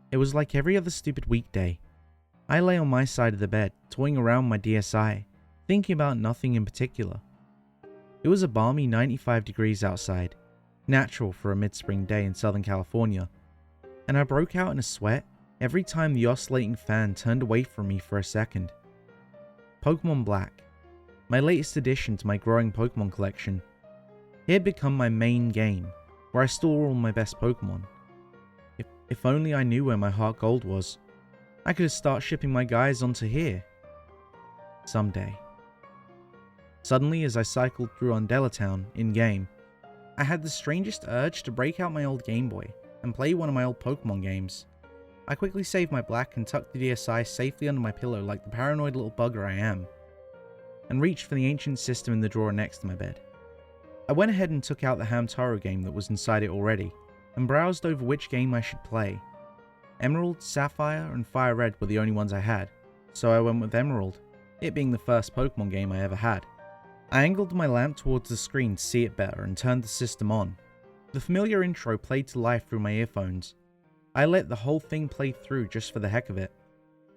It was like every other stupid weekday. I lay on my side of the bed, toying around my DSi, thinking about nothing in particular. It was a balmy 95 degrees outside, natural for a mid-spring day in Southern California, and I broke out in a sweat every time the oscillating fan turned away from me for a second. Pokemon Black, my latest addition to my growing Pokemon collection. It had become my main game, where I store all my best Pokemon. If only I knew where my Heart Gold was, I could start shipping my guys onto here. Someday. Suddenly, as I cycled through Undella Town, in-game, I had the strangest urge to break out my old Game Boy and play one of my old Pokemon games. I quickly saved my Black and tucked the DSi safely under my pillow like the paranoid little bugger I am, and reached for the ancient system in the drawer next to my bed. I went ahead and took out the Hamtaro game that was inside it already, and browsed over which game I should play. Emerald, Sapphire, and Fire Red were the only ones I had, so I went with Emerald, it being the first Pokemon game I ever had. I angled my lamp towards the screen to see it better and turned the system on. The familiar intro played to life through my earphones. I let the whole thing play through just for the heck of it.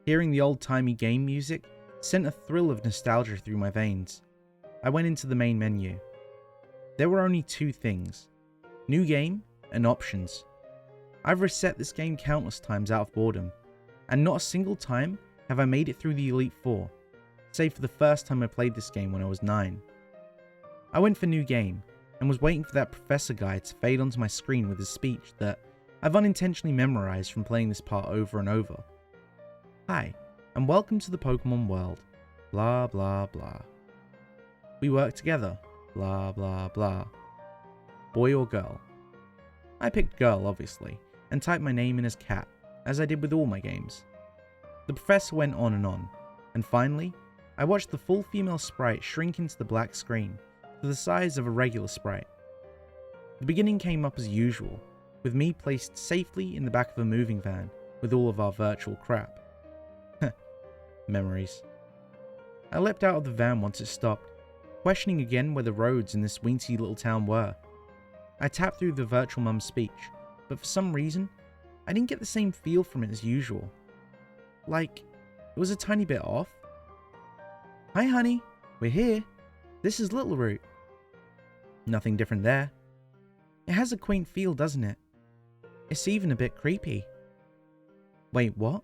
Hearing the old-timey game music sent a thrill of nostalgia through my veins. I went into the main menu. There were only two things: New Game and Options. I've reset this game countless times out of boredom, and not a single time have I made it through the Elite Four, save for the first time I played this game when I was 9. I went for New Game, and was waiting for that professor guy to fade onto my screen with his speech that I've unintentionally memorized from playing this part over and over. Hi, and welcome to the Pokemon world. Blah blah blah. We work together. Blah blah blah. Boy or girl? I picked girl, obviously, and typed my name in as Cat, as I did with all my games. The professor went on, and finally, I watched the full female sprite shrink into the black screen to the size of a regular sprite. The beginning came up as usual, with me placed safely in the back of a moving van with all of our virtual crap. Memories. I leapt out of the van once it stopped, questioning again where the roads in this weensy little town were. I tapped through the virtual mum's speech, but for some reason, I didn't get the same feel from it as usual. Like, it was a tiny bit off. Hi honey, we're here. This is Little Root. Nothing different there. It has a quaint feel, doesn't it? It's even a bit creepy. Wait, what?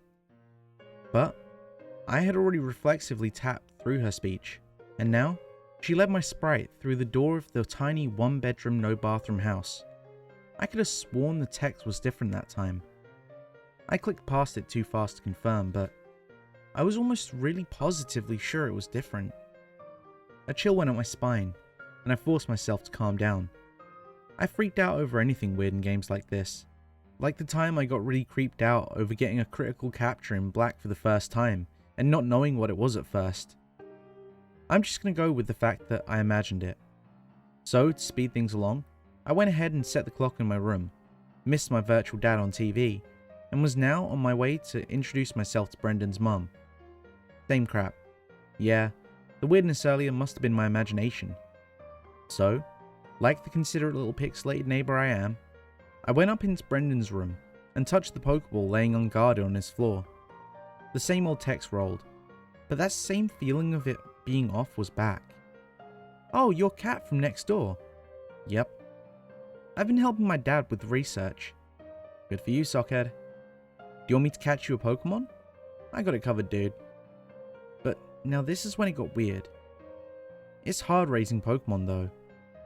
But I had already reflexively tapped through her speech, and now she led my sprite through the door of the tiny one-bedroom, no-bathroom house. I could have sworn the text was different that time. I clicked past it too fast to confirm, but I was almost really positively sure it was different. A chill went up my spine, and I forced myself to calm down. I freaked out over anything weird in games like this, like the time I got really creeped out over getting a critical capture in Black for the first time, and not knowing what it was at first. I'm just going to go with the fact that I imagined it. So, to speed things along, I went ahead and set the clock in my room, missed my virtual dad on TV, and was now on my way to introduce myself to Brendan's mum. Same crap. Yeah, the weirdness earlier must have been my imagination. So, like the considerate little pixelated neighbour I am, I went up into Brendan's room and touched the Pokeball laying unguarded on his floor. The same old text rolled, but that same feeling of it being off was back. Oh, you're Cat from next door. Yep. I've been helping my dad with research. Good for you, Sockhead. Do you want me to catch you a Pokemon? I got it covered, dude. But now this is when it got weird. It's hard raising Pokemon though,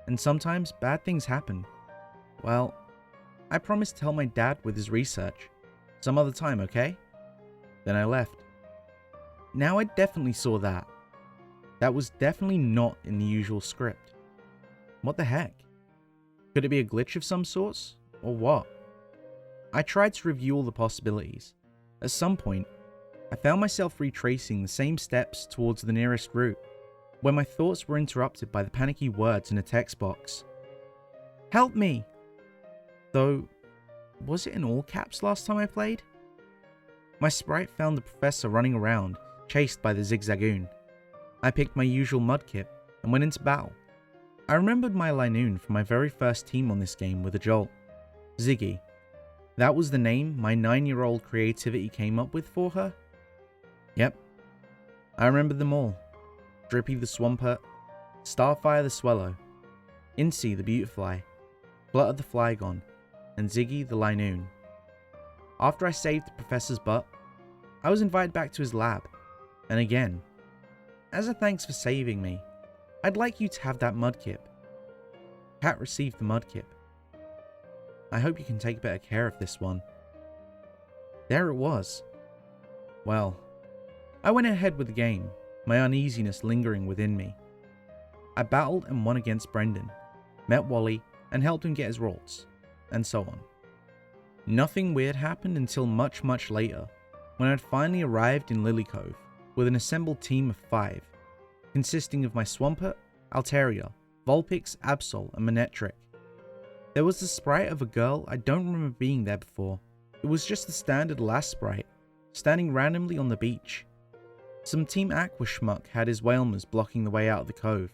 and sometimes bad things happen. Well, I promised to help my dad with his research. Some other time, okay? Then I left. Now I definitely saw that. That was definitely not in the usual script. What the heck? Could it be a glitch of some sorts? Or what? I tried to review all the possibilities. At some point, I found myself retracing the same steps towards the nearest route, when my thoughts were interrupted by the panicky words in a text box. Help me! Though, was it in all caps last time I played? My sprite found the professor running around, chased by the Zigzagoon. I picked my usual Mudkip and went into battle. I remembered my Linoon from my very first team on this game with a jolt. Ziggy. That was the name my 9-year-old creativity came up with for her? Yep. I remember them all. Drippy the Swampert, Starfire the Swallow, Incy the Beautifly, Flutter the Flygon, and Ziggy the Linoon. After I saved the professor's butt, I was invited back to his lab, and again, as a thanks for saving me, I'd like you to have that mudkip. Cat received the mudkip. I hope you can take better care of this one. There it was. Well, I went ahead with the game, my uneasiness lingering within me. I battled and won against Brendan, met Wally, and helped him get his rolls, and so on. Nothing weird happened until much later, when I'd finally arrived in Lily Cove with an assembled team of 5, consisting of my Swampert, Altaria, Vulpix, Absol, and Manectric. There was the sprite of a girl I don't remember being there before. It was just the standard last sprite, standing randomly on the beach. Some Team Aqua schmuck had his Whalmers blocking the way out of the cove,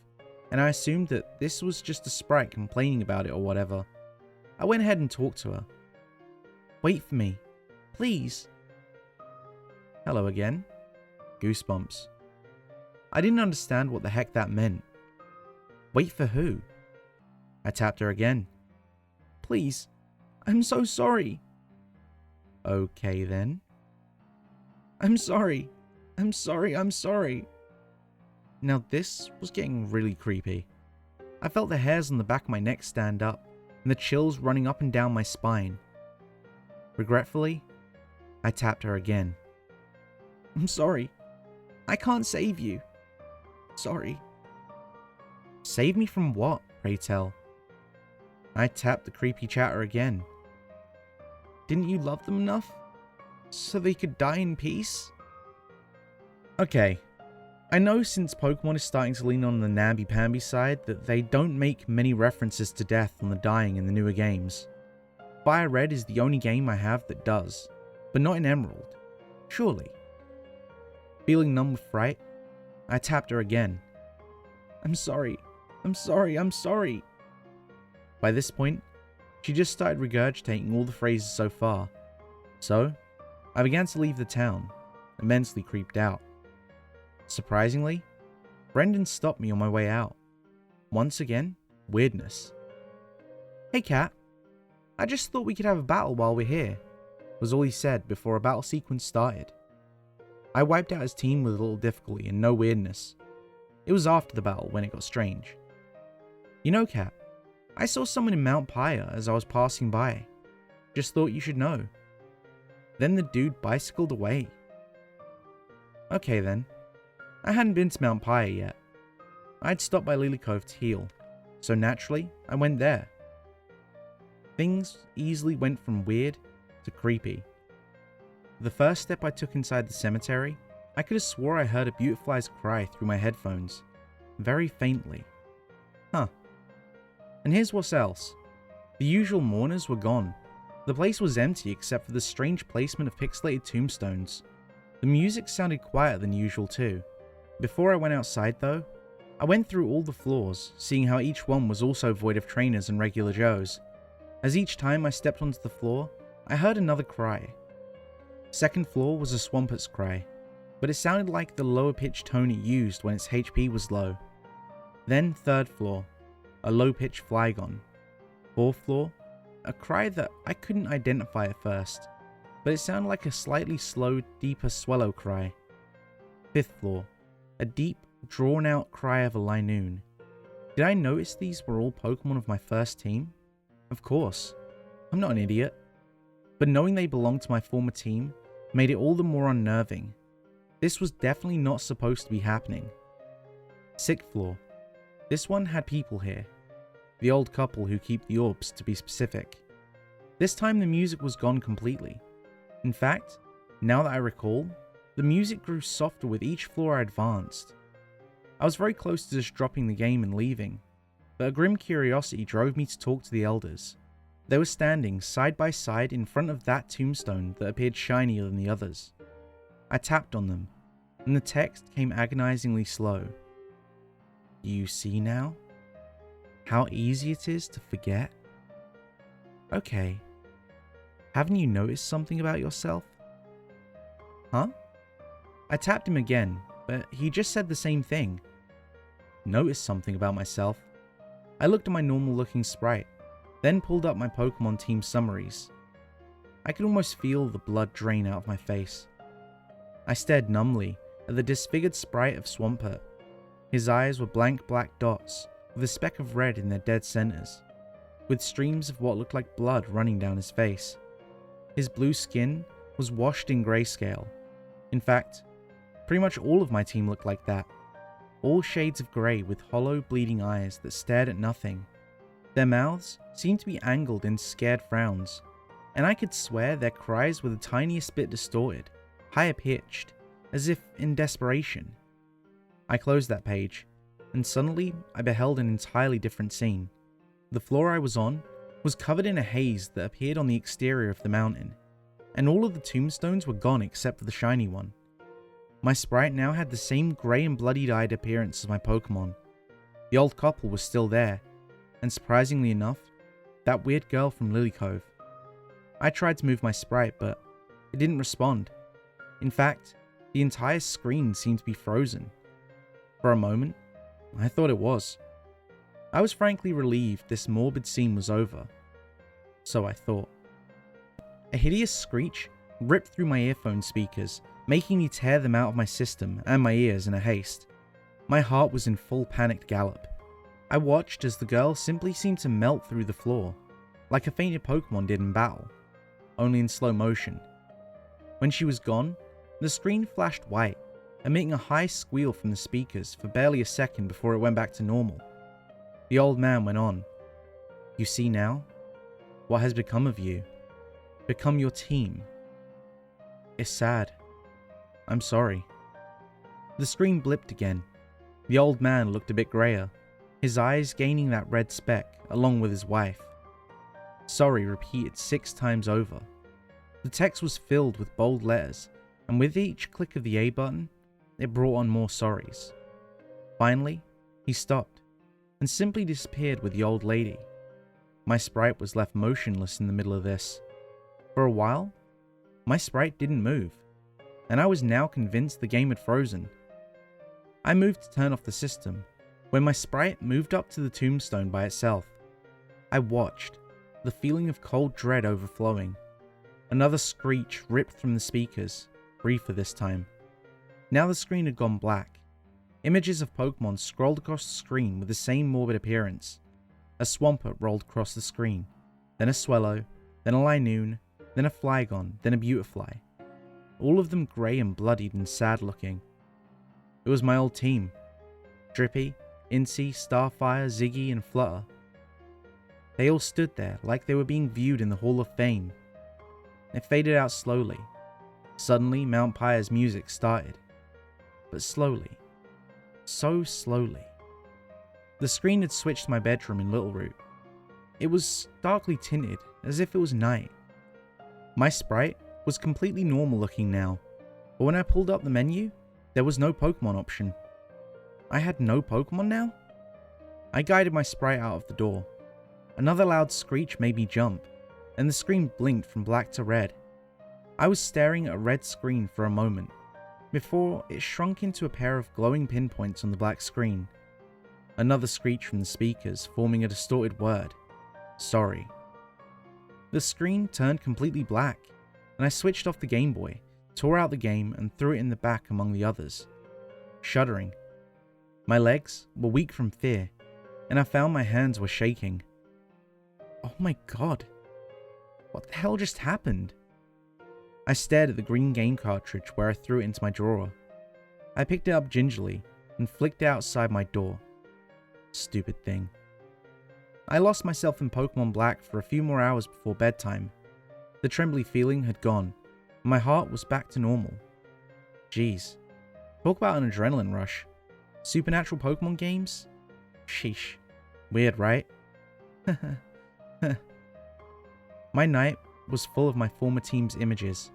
and I assumed that this was just a sprite complaining about it or whatever. I went ahead and talked to her. Wait for me, please. Hello again. Goosebumps. I didn't understand what the heck that meant. Wait for who? I tapped her again. Please, I'm so sorry. Okay then. I'm sorry. I'm sorry. Now this was getting really creepy. I felt the hairs on the back of my neck stand up, and the chills running up and down my spine. Regretfully, I tapped her again. I'm sorry. I can't save you. Sorry. Save me from what, pray tell? I tapped the creepy chatter again. Didn't you love them enough? So they could die in peace? Okay. I know since Pokemon is starting to lean on the namby-pamby side that they don't make many references to death on the dying in the newer games. Fire Red is the only game I have that does, but not in Emerald. Surely. Feeling numb with fright, I tapped her again. I'm sorry. By this point, she just started regurgitating all the phrases so far. So, I began to leave the town, immensely creeped out. Surprisingly, Brendan stopped me on my way out. Once again, weirdness. Hey Cat, I just thought we could have a battle while we're here, was all he said before a battle sequence started. I wiped out his team with a little difficulty and no weirdness. It was after the battle when it got strange. You know, Cat, I saw someone in Mount Pyre as I was passing by. Just thought you should know. Then the dude bicycled away. Okay then. I hadn't been to Mount Pyre yet. I'd stopped by Lily Cove to heal, so naturally, I went there. Things easily went from weird to creepy. The first step I took inside the cemetery, I could have swore I heard a Beautifly's cry through my headphones, very faintly. Huh. And here's what else. The usual mourners were gone. The place was empty except for the strange placement of pixelated tombstones. The music sounded quieter than usual too. Before I went outside though, I went through all the floors, seeing how each one was also void of trainers and regular Joes. As each time I stepped onto the floor, I heard another cry. Second floor was a Swampert's cry, but it sounded like the lower pitched tone it used when its HP was low. Then third floor, a low-pitched Flygon. Fourth floor, a cry that I couldn't identify at first, but it sounded like a slightly slow, deeper Swallow cry. Fifth floor, a deep, drawn-out cry of a Linoon. Did I notice these were all Pokemon of my first team? Of course. I'm not an idiot. But knowing they belonged to my former team made it all the more unnerving. This was definitely not supposed to be happening. Sixth floor. This one had people here. The old couple who keep the orbs, to be specific. This time the music was gone completely. In fact, now that I recall, the music grew softer with each floor I advanced. I was very close to just dropping the game and leaving, but a grim curiosity drove me to talk to the elders. They were standing side by side in front of that tombstone that appeared shinier than the others. I tapped on them, and the text came agonizingly slow. You see now? How easy it is to forget? Okay. Haven't you noticed something about yourself? Huh? I tapped him again, but he just said the same thing. Noticed something about myself? I looked at my normal looking sprite, then pulled up my Pokemon team summaries. I could almost feel the blood drain out of my face. I stared numbly at the disfigured sprite of Swampert. His eyes were blank black dots with a speck of red in their dead centers, with streams of what looked like blood running down his face. His blue skin was washed in grayscale. In fact, pretty much all of my team looked like that. All shades of grey with hollow, bleeding eyes that stared at nothing. Their mouths seemed to be angled in scared frowns, and I could swear their cries were the tiniest bit distorted, higher pitched, as if in desperation. I closed that page, and suddenly I beheld an entirely different scene. The floor I was on was covered in a haze that appeared on the exterior of the mountain, and all of the tombstones were gone except for the shiny one. My sprite now had the same grey and bloodied-eyed appearance as my Pokemon. The old couple was still there, and surprisingly enough, that weird girl from Lily Cove. I tried to move my sprite, but it didn't respond. In fact, the entire screen seemed to be frozen. For a moment, I thought it was. I was frankly relieved this morbid scene was over. So I thought. A hideous screech ripped through my earphone speakers, making me tear them out of my system and my ears in a haste. My heart was in full panicked gallop. I watched as the girl simply seemed to melt through the floor, like a fainted Pokemon did in battle, only in slow motion. When she was gone, the screen flashed white, emitting a high squeal from the speakers for barely a second before it went back to normal. The old man went on. You see now? What has become of you? Become your team. It's sad. I'm sorry. The screen blipped again. The old man looked a bit grayer, his eyes gaining that red speck along with his wife. Sorry repeated 6 times over. The text was filled with bold letters, and with each click of the A button, it brought on more sorries. Finally, he stopped, and simply disappeared with the old lady. My sprite was left motionless in the middle of this. For a while, my sprite didn't move, and I was now convinced the game had frozen. I moved to turn off the system, when my sprite moved up to the tombstone by itself. I watched, the feeling of cold dread overflowing. Another screech ripped from the speakers, briefer this time. Now the screen had gone black. Images of Pokemon scrolled across the screen with the same morbid appearance. A Swampert rolled across the screen, then a Swellow, then a Linoon, then a Flygon, then a Beautifly. All of them grey and bloodied and sad looking. It was my old team. Drippy, Incy, Starfire, Ziggy, and Flutter. They all stood there like they were being viewed in the Hall of Fame. It faded out slowly. Suddenly, Mount Pyre's music started. But slowly. So slowly. The screen had switched to my bedroom in Littleroot. It was darkly tinted, as if it was night. My sprite was completely normal looking now, but when I pulled up the menu, there was no Pokemon option. I had no Pokemon now? I guided my sprite out of the door. Another loud screech made me jump, and the screen blinked from black to red. I was staring at a red screen for a moment, before it shrunk into a pair of glowing pinpoints on the black screen. Another screech from the speakers, forming a distorted word. Sorry. The screen turned completely black, and I switched off the Game Boy, tore out the game, and threw it in the back among the others. Shuddering. My legs were weak from fear, and I found my hands were shaking. Oh my god. What the hell just happened? I stared at the green game cartridge where I threw it into my drawer. I picked it up gingerly and flicked it outside my door. Stupid thing. I lost myself in Pokemon Black for a few more hours before bedtime. The trembly feeling had gone, and my heart was back to normal. Jeez. Talk about an adrenaline rush. Supernatural Pokemon games? Sheesh. Weird, right? My night was full of my former team's images,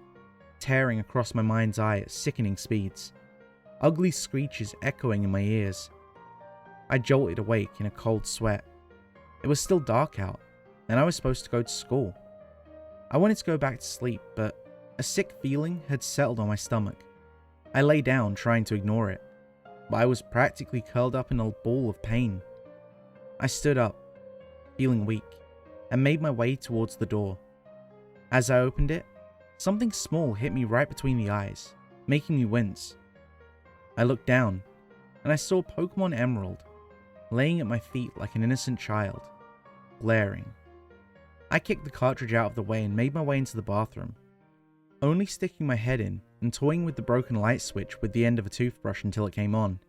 tearing across my mind's eye at sickening speeds. Ugly screeches echoing in my ears. I jolted awake in a cold sweat. It was still dark out, and I was supposed to go to school. I wanted to go back to sleep, but a sick feeling had settled on my stomach. I lay down, trying to ignore it, but I was practically curled up in a ball of pain. I stood up, feeling weak, and made my way towards the door. As I opened it, something small hit me right between the eyes, making me wince. I looked down, and I saw Pokemon Emerald, laying at my feet like an innocent child, glaring. I kicked the cartridge out of the way and made my way into the bathroom, only sticking my head in and toying with the broken light switch with the end of a toothbrush until it came on.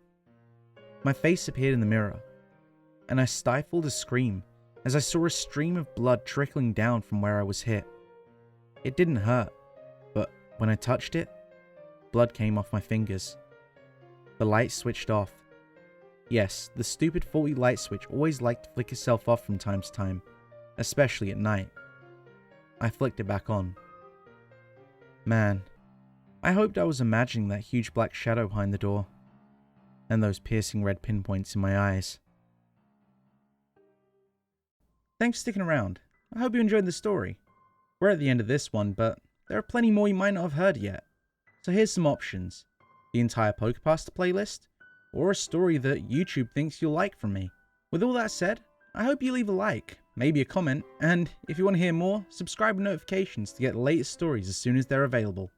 My face appeared in the mirror, and I stifled a scream as I saw a stream of blood trickling down from where I was hit. It didn't hurt, but when I touched it, blood came off my fingers. The light switched off. Yes, the stupid faulty light switch always liked to flick itself off from time to time, especially at night. I flicked it back on. Man, I hoped I was imagining that huge black shadow behind the door, and those piercing red pinpoints in my eyes. Thanks for sticking around. I hope you enjoyed the story. We're at the end of this one, but there are plenty more you might not have heard yet. So here's some options. The entire Pokepasta playlist, or a story that YouTube thinks you'll like from me. With all that said, I hope you leave a like, maybe a comment, and if you want to hear more, subscribe with notifications to get the latest stories as soon as they're available.